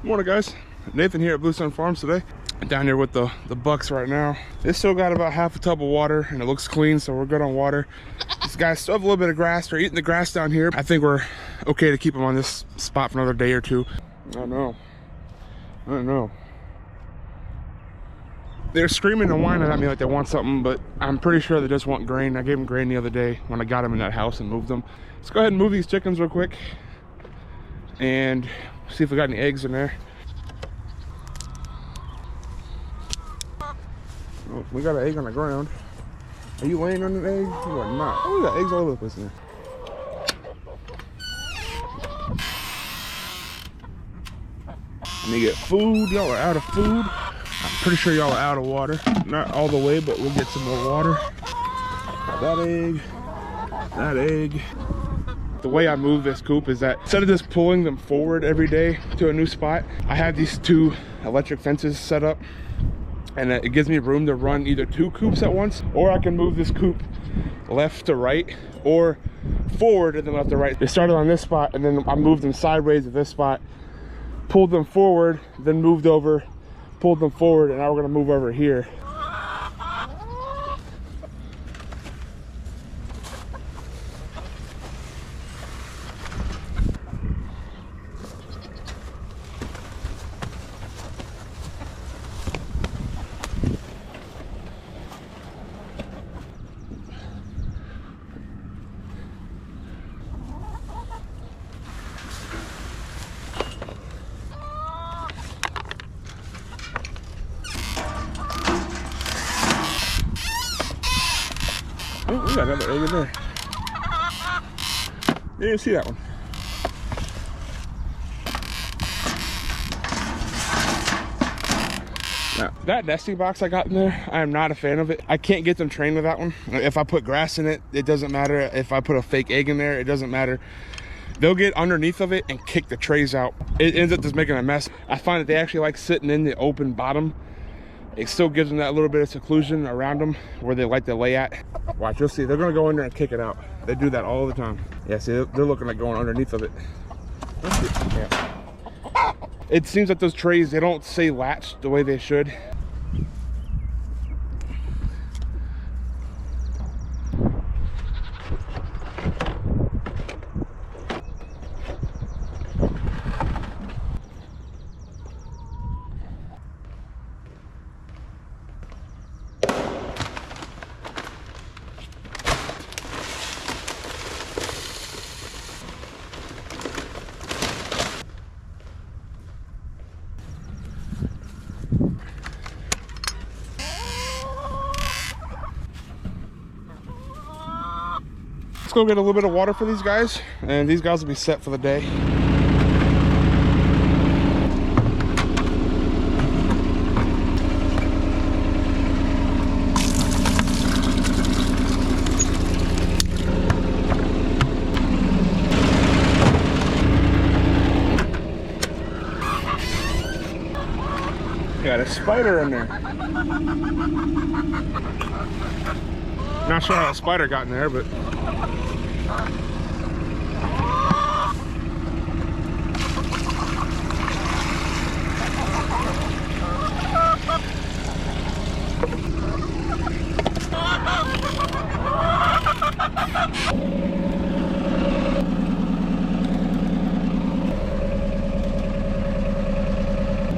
Morning, guys. Nathan here at Blue Sun Farms today. Down here with the bucks right now. They still got about half a tub of water and it looks clean, so we're good on water. These guys still have a little bit of grass. They're eating the grass down here. I think we're okay to keep them on this spot for another day or two. I don't know. They're screaming and whining at me like they want something, but I'm pretty sure they just want grain. I gave them grain the other day when I got them in that house and moved them. Let's go ahead and move these chickens real quick and see if we got any eggs in there. Oh, we got an egg on the ground. Are you laying on an egg? You are not. Oh, we got eggs all over the place in there. I need to get food. Y'all are out of food. I'm pretty sure y'all are out of water. Not all the way, but we'll get some more water. That egg. That egg. The way I move this coop is that instead of just pulling them forward every day to a new spot, I have these two electric fences set up, and it gives me room to run either two coops at once, or I can move this coop left to right or forward and then left to right. They started on this spot and then I moved them sideways to this spot, pulled them forward, then moved over, pulled them forward, and now we're gonna move over here. Oh, we got another egg in there. You didn't see that one. Now, that nesting box I got in there, I am not a fan of it. I can't get them trained with that one. If I put grass in it, it doesn't matter. If I put a fake egg in there, it doesn't matter. They'll get underneath of it and kick the trays out. It ends up just making a mess. I find that they actually like sitting in the open bottom. It still gives them that little bit of seclusion around them where they like to lay at. Watch, you'll see. They're gonna go in there and kick it out. They do that all the time. Yeah, see, they're looking like going underneath of it. Yeah. It seems like those trays, they don't stay latched the way they should. Let's go get a little bit of water for these guys, and these guys will be set for the day. Got a spider in there. Not sure how a spider got in there, but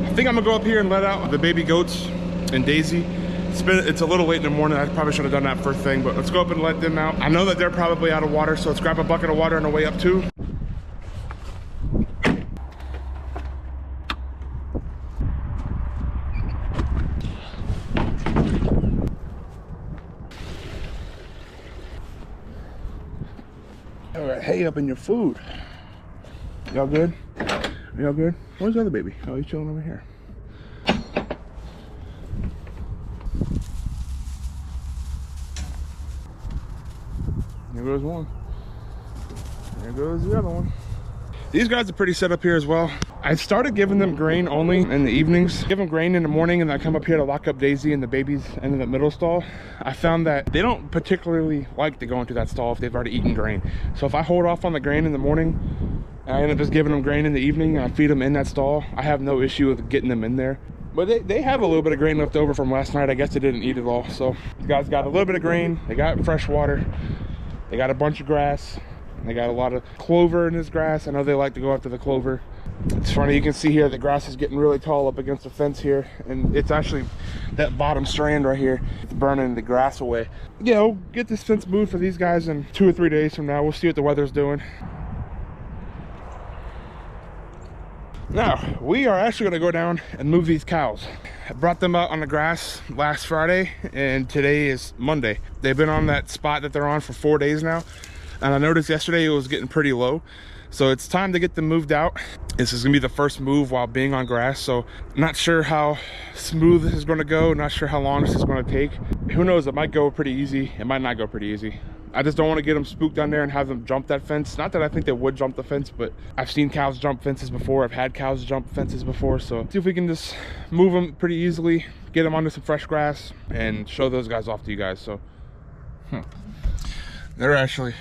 I think I'm gonna go up here and let out the baby goats and Daisy. It's a little late in the morning. I probably should have done that first thing, but let's go up and let them out. I know that they're probably out of water, so let's grab a bucket of water on the way up too. All right, hay up in your food. Y'all good? Y'all good? Where's the other baby? Oh, he's chilling over here. There goes one. There goes the other one. These guys are pretty set up here as well. I started giving them grain only in the evenings. Give them grain in the morning and I come up here to lock up Daisy and the babies in the middle stall. I found that they don't particularly like to go into that stall if they've already eaten grain. So if I hold off on the grain in the morning I end up just giving them grain in the evening, and I feed them in that stall. I have no issue with getting them in there. But they have a little bit of grain left over from last night. I guess they didn't eat it all. So the guys got a little bit of grain. They got fresh water. They got a bunch of grass. They got a lot of clover in this grass. I know they like to go after the clover. It's funny, you can see here the grass is getting really tall up against the fence here. And it's actually that bottom strand right here. It's burning the grass away. Yeah, we'll get this fence moved for these guys in 2 or 3 days from now. We'll see what the weather's doing. Now, we are actually going to go down and move these cows. I brought them out on the grass last Friday, and today is Monday. They've been on that spot that they're on for 4 days now, and I noticed yesterday it was getting pretty low. So it's time to get them moved out. This is going to be the first move while being on grass, so not sure how smooth this is going to go, not sure how long this is going to take. Who knows, it might go pretty easy, it might not go pretty easy. I just don't want to get them spooked down there and have them jump that fence. Not that I think they would jump the fence, but I've seen cows jump fences before. I've had cows jump fences before. So see if we can just move them pretty easily, get them onto some fresh grass, and show those guys off to you guys. So they're actually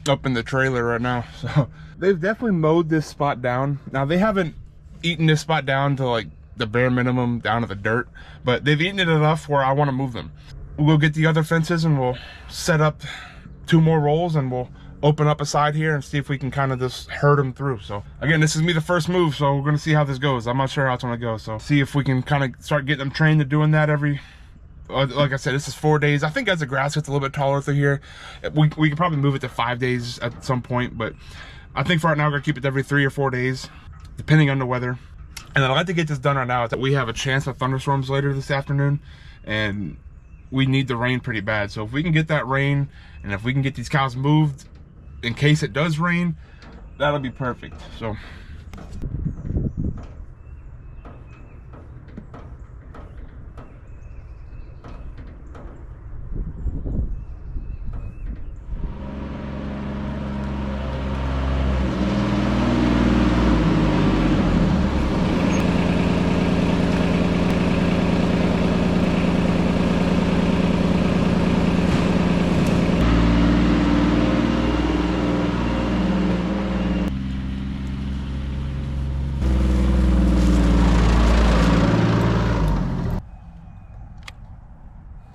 up in the trailer right now. So they've definitely mowed this spot down. Now they haven't eaten this spot down to like the bare minimum, down to the dirt, but they've eaten it enough where I want to move them. We'll get the other fences and we'll set up 2 more rolls, and we'll open up a side here and see if we can kind of just herd them through. So again, this is me the first move, so we're going to see how this goes. I'm not sure how it's going to go, so see if we can kind of start getting them trained to doing that every, like I said, this is 4 days. I think as the grass gets a little bit taller through here, we can probably move it to 5 days at some point, but I think for right now we're going to keep it every 3 or 4 days depending on the weather. And I'd like to get this done right now. That we have a chance of thunderstorms later this afternoon, and we need the rain pretty bad. So if we can get that rain, and if we can get these cows moved in case it does rain, that'll be perfect. So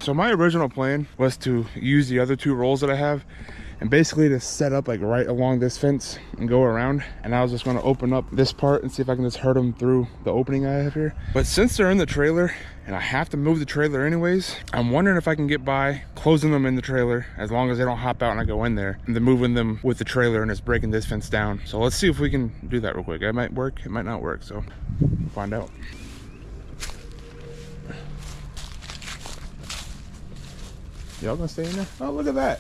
So my original plan was to use the other 2 rolls that I have and basically to set up like right along this fence and go around, and I was just going to open up this part and see if I can just herd them through the opening I have here. But since they're in the trailer and I have to move the trailer anyways, I'm wondering if I can get by closing them in the trailer as long as they don't hop out and I go in there, and then moving them with the trailer and just breaking this fence down. So let's see if we can do that real quick. It might work, it might not work, so we'll find out. Y'all gonna stay in there? Oh, look at that.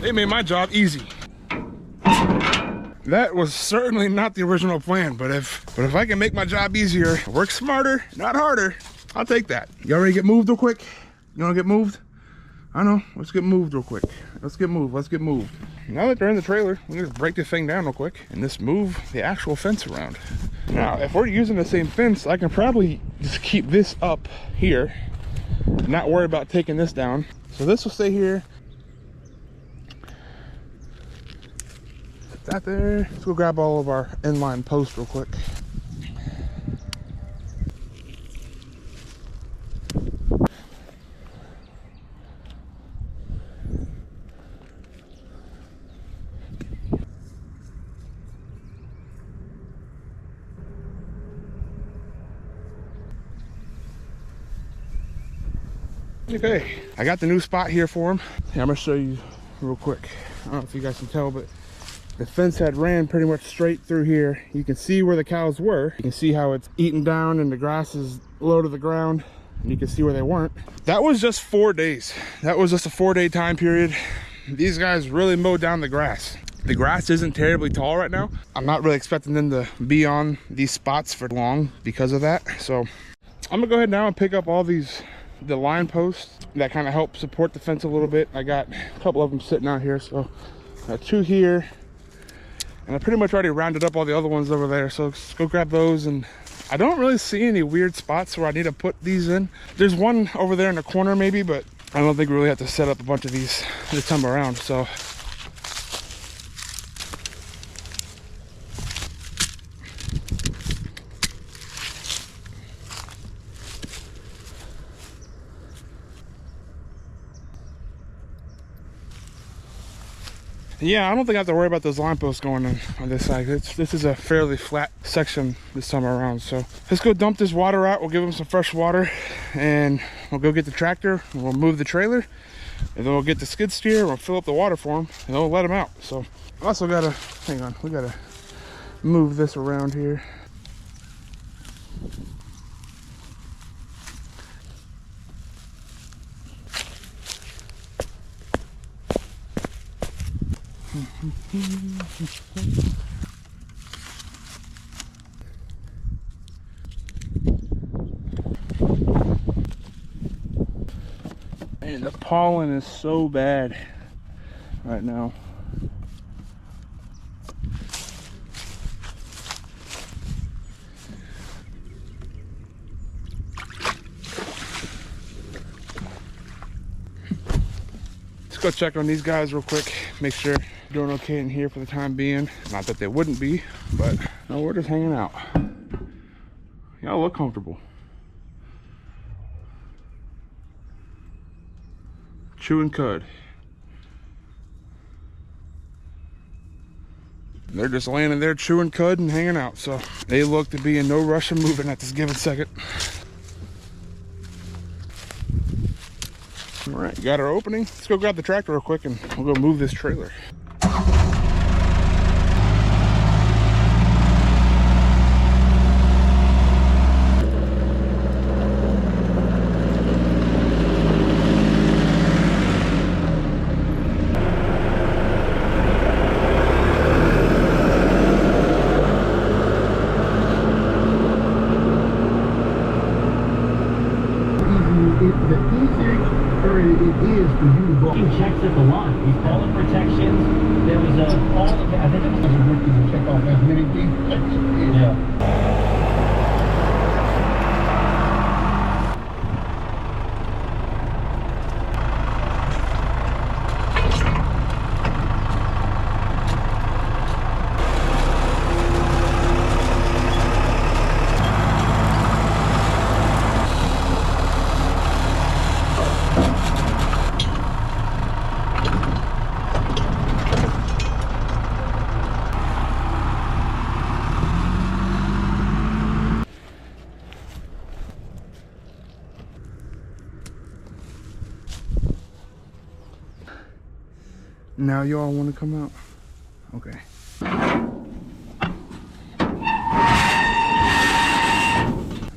They made my job easy. That was certainly not the original plan, but if I can make my job easier, work smarter, not harder, I'll take that. Y'all ready to get moved real quick? You wanna get moved? I know, let's get moved real quick. Let's get moved. Now that they're in the trailer, we can just break this thing down real quick and just move the actual fence around. Now, if we're using the same fence, I can probably just keep this up here, not worry about taking this down. So this will stay here. Put that there. Let's go grab all of our inline posts real quick. Okay, I got the new spot here for them. Here, I'm gonna show you real quick. I don't know if you guys can tell, but the fence had ran pretty much straight through here. You can see where the cows were. You can see how it's eaten down and the grass is low to the ground, and you can see where they weren't. That was just 4 days. That was just a 4-day time period. These guys really mowed down the grass. The grass isn't terribly tall right now. I'm not really expecting them to be on these spots for long because of that. So I'm gonna go ahead now and pick up all the line posts that kind of help support the fence a little bit. I got a couple of them sitting out here, so I got 2 here, and I pretty much already rounded up all the other ones over there, so let's go grab those. And I don't really see any weird spots where I need to put these in. There's one over there in the corner maybe, but I don't think we really have to set up a bunch of these this time around. So Yeah, I don't think I have to worry about those line posts going in on this side. This is a fairly flat section this time around. So let's go dump this water out. We'll give them some fresh water, and we'll go get the tractor, and we'll move the trailer, and then we'll get the skid steer, we'll fill up the water for them, and then we'll let them out. So also gotta, hang on, we gotta move this around here. And the pollen is so bad right now. Let's go check on these guys real quick, make sure they're doing okay in here for the time being. Not that they wouldn't be, but no, we're just hanging out. Y'all look comfortable. Chewing cud. They're just laying in there chewing cud and hanging out, so they look to be in no rush of moving at this given second. All right, got our opening. Let's go grab the tractor real quick and we'll go move this trailer. Checks at the line. He's calling protections. There was all of I think it was working to check off as many things. Yeah. Now you all want to come out? Okay.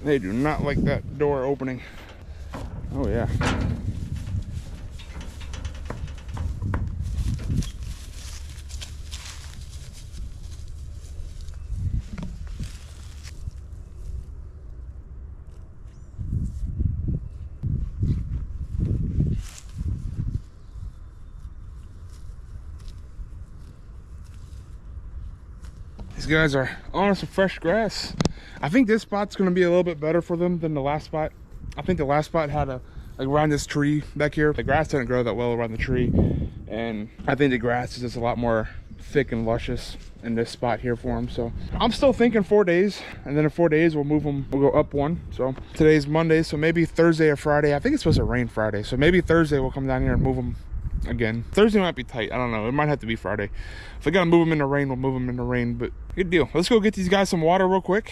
They do not like that door opening. Oh yeah. These guys are on some fresh grass. I think this spot's gonna be a little bit better for them than the last spot. I think the last spot had like around this tree back here. The grass didn't grow that well around the tree. And I think the grass is just a lot more thick and luscious in this spot here for them. So I'm still thinking 4 days, and then in 4 days we'll move them, we'll go up one. So today's Monday, so maybe Thursday or Friday. I think it's supposed to rain Friday, so maybe Thursday we'll come down here and move them again. Thursday might be tight, I don't know, it might have to be Friday. If I gotta move them in the rain, we'll move them in the rain, but good deal. Let's go get these guys some water real quick.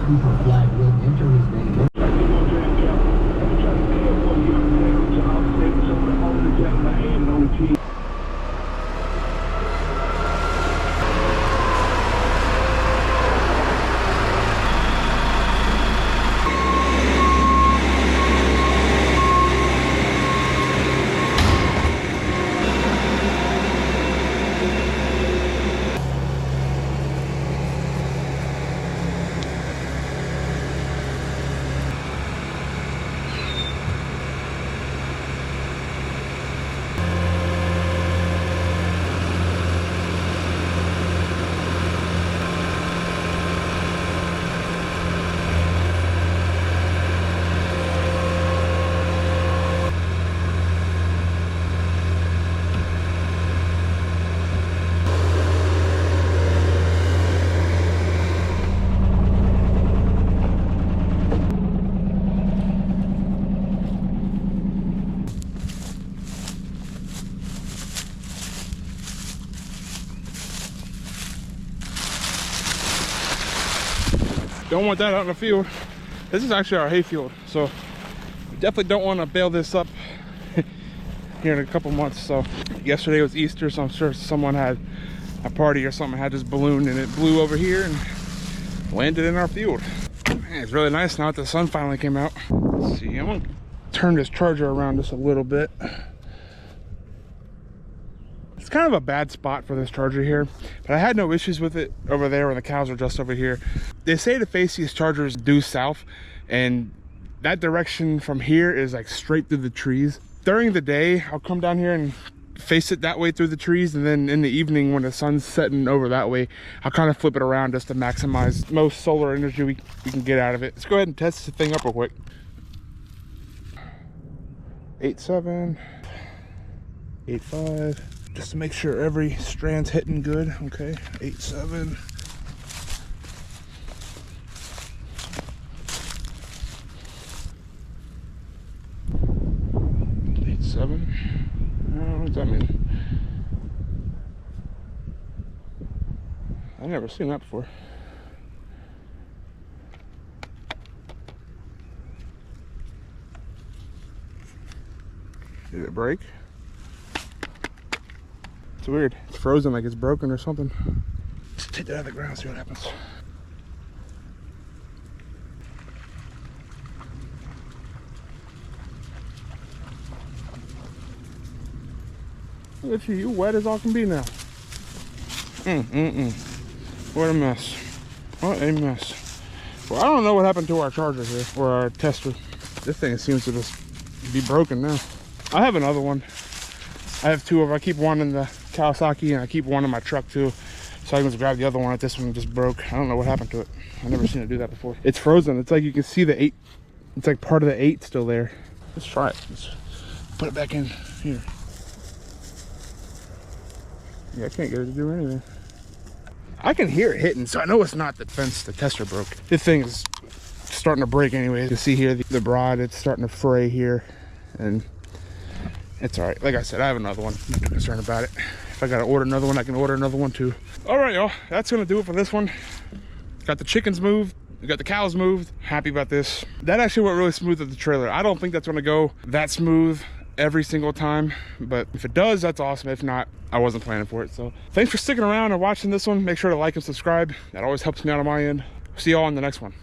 Cooper flag will enter his name. Don't want that out in the field. This is actually our hay field, so we definitely don't want to bail this up here in a couple months. So yesterday was Easter, so I'm sure someone had a party or something, had this balloon, and it blew over here and landed in our field. Man, it's really nice now that the sun finally came out. Let's see, I'm gonna turn this charger around just a little bit. It's kind of a bad spot for this charger here, but I had no issues with it over there when the cows are just over here. They say to face these chargers due south, and that direction from here is like straight through the trees. During the day, I'll come down here and face it that way through the trees, and then in the evening when the sun's setting over that way, I'll kind of flip it around just to maximize most solar energy we can get out of it. Let's go ahead and test this thing up real quick. 8.7, 8.5, just to make sure every strand's hitting good. Okay, 8.7. 8.7. What does that mean? I've never seen that before. Did it break? It's weird. It's frozen like it's broken or something. Let's take that out of the ground, see what happens. Look at you, you're wet as all can be now. What a mess. What a mess. Well, I don't know what happened to our charger here, or our tester. This thing seems to just be broken now. I have another one. I have two of them. I keep one in the Kawasaki and I keep one in my truck too. So I can just grab the other one if this one just broke. I don't know what happened to it. I've never seen it do that before. It's frozen. It's like you can see the 8. It's like part of the 8 still there. Let's try it. Let's put it back in here. Yeah, I can't get it to do anything. I can hear it hitting, so I know it's not the fence the tester broke. This thing is starting to break anyway. You can see here the rod, it's starting to fray here, and it's all right. Like I said, I have another one. I'm not too concerned about it. If I gotta order another one, I can order another one too. All right, y'all, that's gonna do it for this one. Got the chickens moved. We got the cows moved. Happy about this. That actually went really smooth with the trailer. I don't think that's gonna go that smooth every single time, but if it does, that's awesome. If not, I wasn't planning for it. So thanks for sticking around and watching this one. Make sure to like and subscribe. That always helps me out on my end. See y'all on the next one.